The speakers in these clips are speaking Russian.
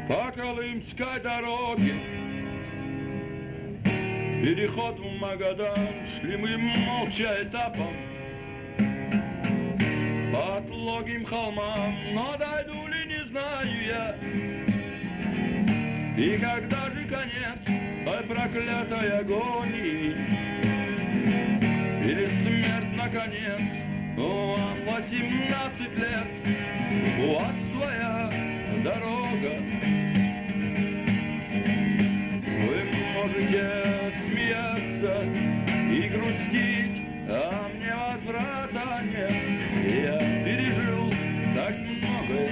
По Колымской дороге, переход в Магадан, шли мы молча этапом по отлогим холмам, но дойду ли, не знаю я. И когда же конец той проклятой агонии, или смерть наконец, вам 18 лет, у вас своя дорога. Вы можете смеяться и грустить, а мне возврата нет. Я пережил так многое,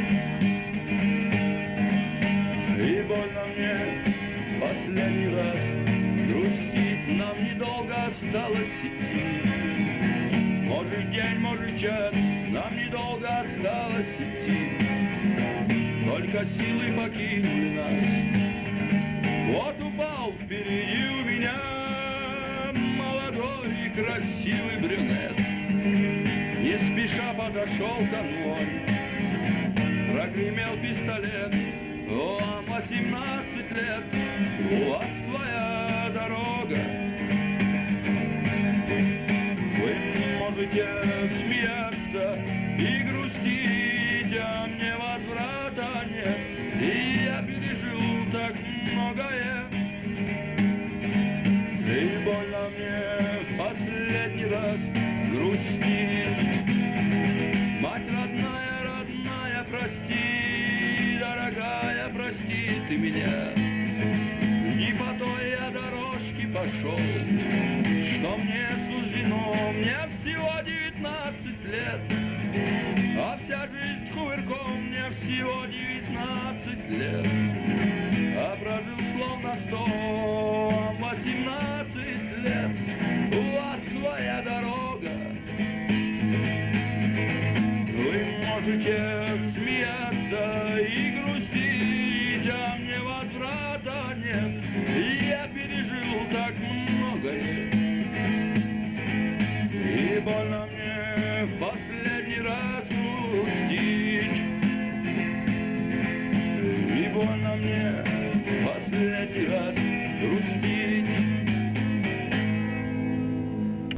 и больно мне последний раз грустить. Нам недолго осталось идти, может день, может час, нам недолго осталось идти. Только силы покинули нас. Вот упал впереди у меня молодой и красивый брюнет. Не спеша подошел ко мной, прогремел пистолет. Вам 18 лет, у вас своя дорога. Вы можете смеяться и грустить, а мне возврата нет. И я пережил так многое, и больно мне в последний раз грустить. Мать родная, родная, прости, дорогая, прости ты меня. Не по той я дорожке пошел, что мне суждено. Мне всего 19 лет, а вся жизнь кувырком. Мне всего 19 лет.